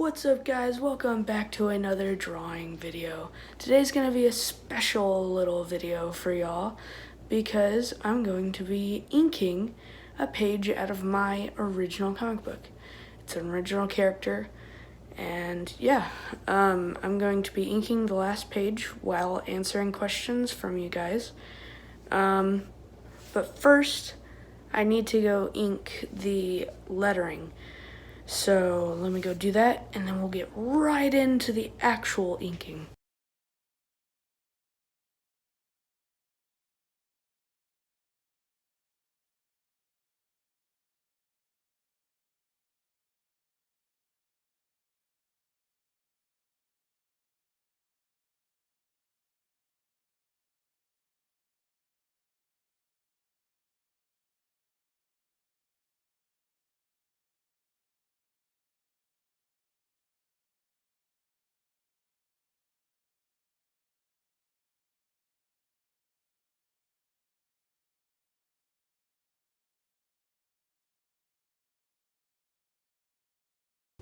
What's up, guys? Welcome back to another drawing video. Today's gonna be a special little video for y'all because I'm going to be inking a page out of my original comic book. It's an original character, and yeah, I'm going to be inking the last page while answering questions from you guys. But first, I need to go ink the lettering. So let me go do that, and then we'll get right into the actual inking.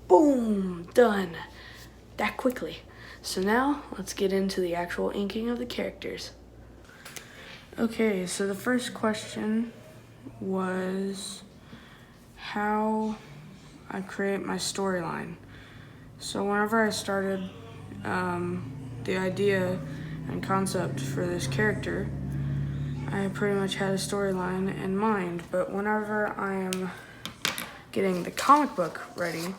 Boom! Done. That quickly. So now, let's get into the actual inking of the characters. Okay, so the first question was how I create my storyline. So whenever I started the idea and concept for this character, I pretty much had a storyline in mind, but whenever I am getting the comic book ready,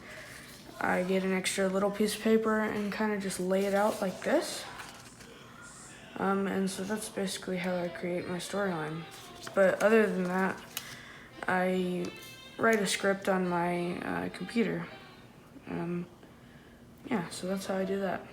I get an extra little piece of paper and kind of just lay it out like this. And so that's basically how I create my storyline. But other than that, I write a script on my computer. Yeah, so that's how I do that.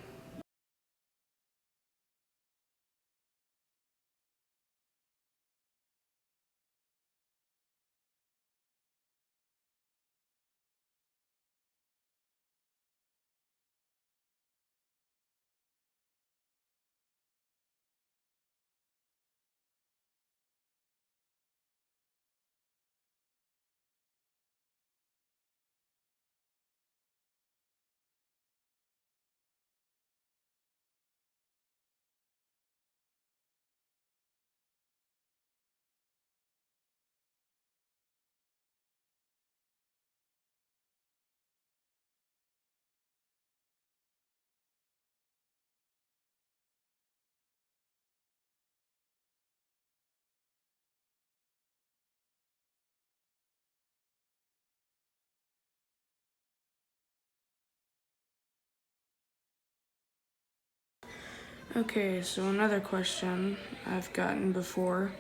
Okay, so another question I've gotten before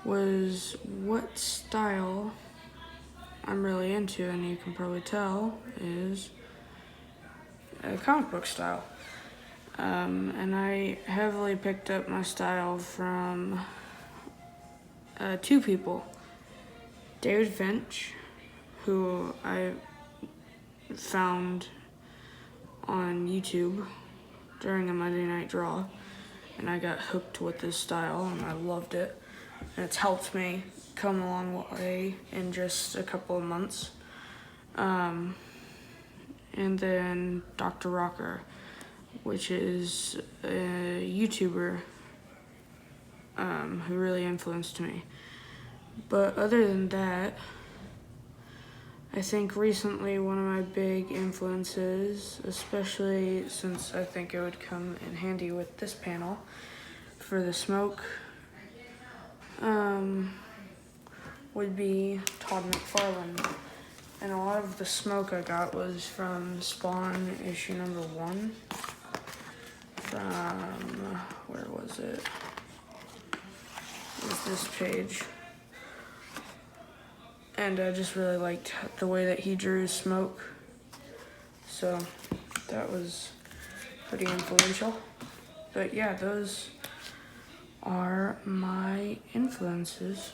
was what style I'm really into, and you can probably tell is a comic book style. And I heavily picked up my style from two people. David Finch, who I found on YouTube during a Monday Night Draw, and I got hooked with this style and I loved it. And it's helped me come a long way in just a couple of months. And then Dr. Rocker, which is a YouTuber who really influenced me. But other than that, I think recently one of my big influences, especially since I think it would come in handy with this panel for the smoke, would be Todd McFarlane. And a lot of the smoke I got was from Spawn issue number 1. From, where was it? It was this page. And I just really liked the way that he drew smoke. So that was pretty influential. But yeah, those are my influences.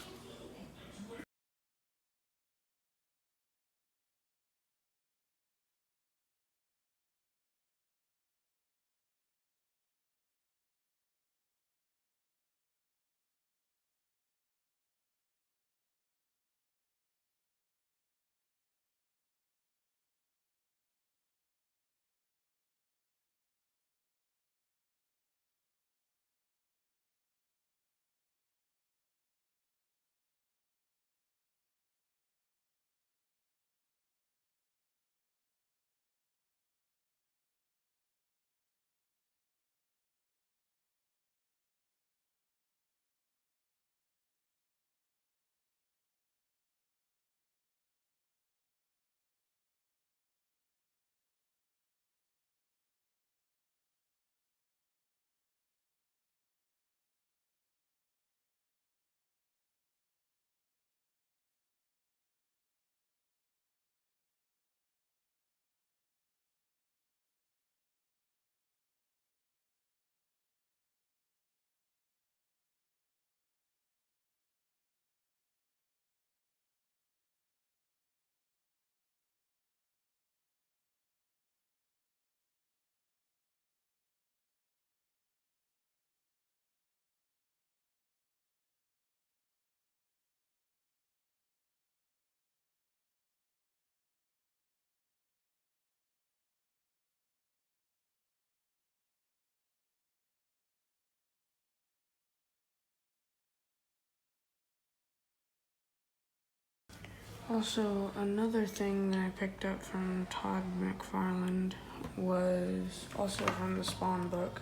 Also, another thing that I picked up from Todd McFarlane was also from the Spawn book.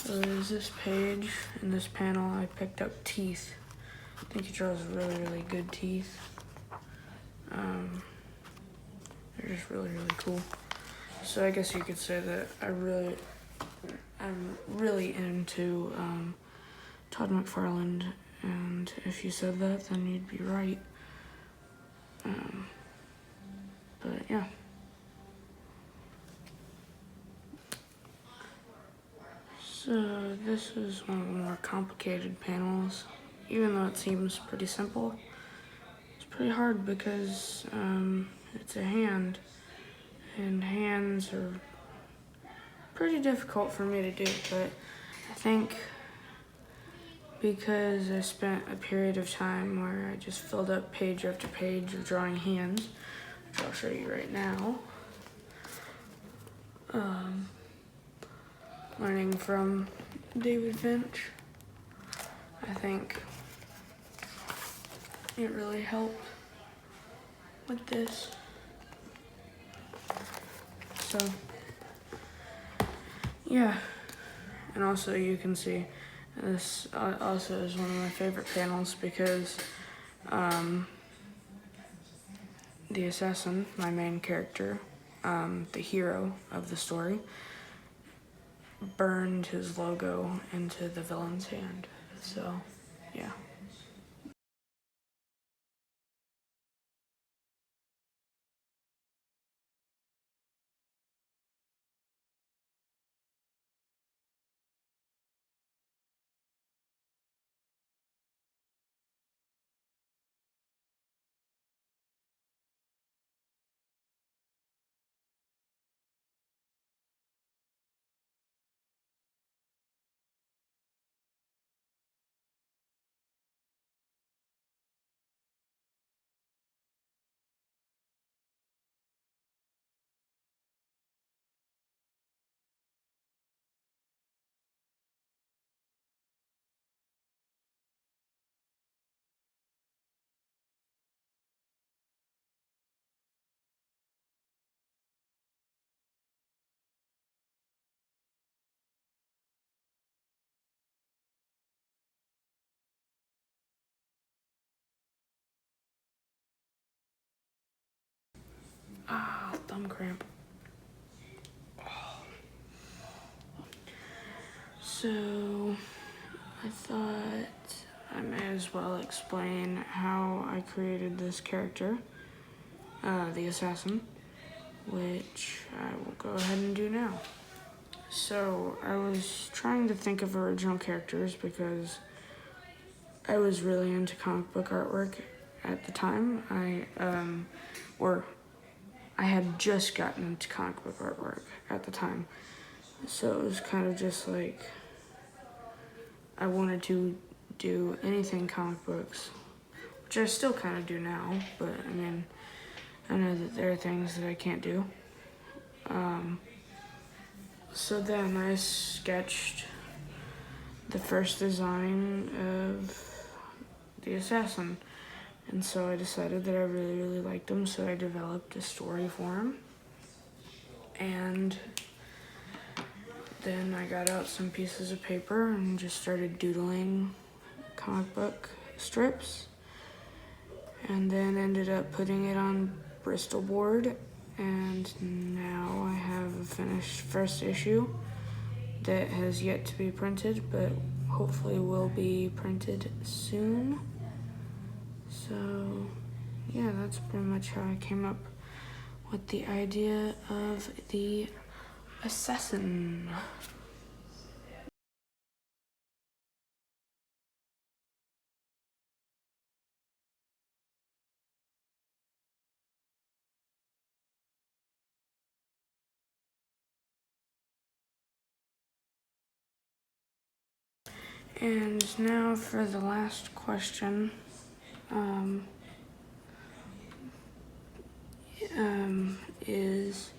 There's this page in this panel. I picked up teeth. I think he draws really, really good teeth. They're just really, really cool. So I guess you could say that I'm really into Todd McFarlane, and if you said that, then you'd be right. But yeah. So this is one of the more complicated panels. Even though it seems pretty simple, it's pretty hard because it's a hand, and hands are pretty difficult for me to do, but I think because I spent a period of time where I just filled up page after page of drawing hands, which I'll show you right now, learning from David Finch, I think it really helped with this. So yeah, and also you can see this also is one of my favorite panels because the assassin, my main character, the hero of the story, burned his logo into the villain's hand. So yeah. Thumb cramp. So I thought I may as well explain how I created this character, the assassin, which I will go ahead and do now. So I was trying to think of original characters because I was really into comic book artwork at the time. I had just gotten into comic book artwork at the time. So it was kind of just like I wanted to do anything comic books, which I still kind of do now, but I mean, I know that there are things that I can't do. So then I sketched the first design of the assassin. And so I decided that I really, really liked him, so I developed a story for him. And then I got out some pieces of paper and just started doodling comic book strips. And then ended up putting it on Bristol board. And now I have a finished first issue that has yet to be printed, but hopefully will be printed soon. So yeah, that's pretty much how I came up with the idea of the assassin. And now for the last question. Is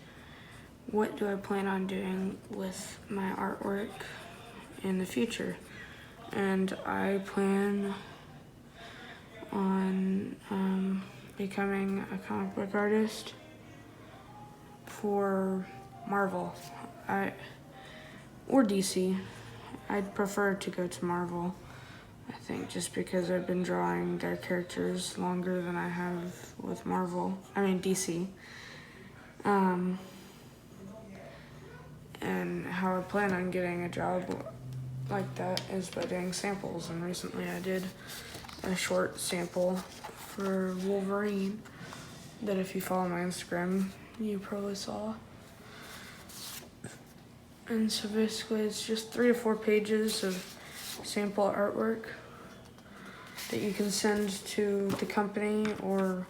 what do I plan on doing with my artwork in the future? And I plan on becoming a comic book artist for Marvel or DC. I'd prefer to go to Marvel, I think, just because I've been drawing their characters longer than I have with DC. And how I plan on getting a job like that is by doing samples, and recently I did a short sample for Wolverine that, if you follow my Instagram, you probably saw. And so basically it's just 3 to 4 pages of sample artwork that you can send to the company or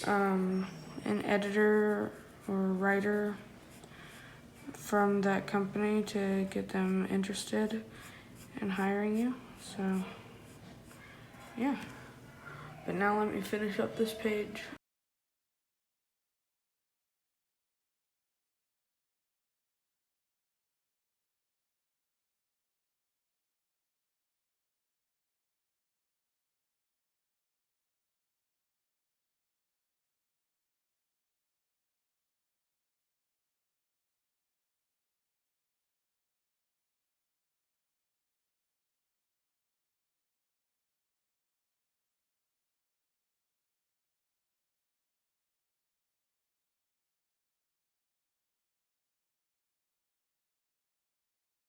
an editor or writer from that company to get them interested in hiring you. So yeah, but now let me finish up this page.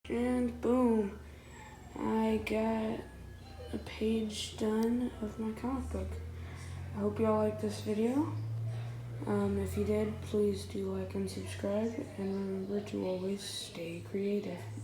And boom, I got a page done of my comic book. I hope y'all liked this video. If you did, please do like and subscribe, and remember to always stay creative.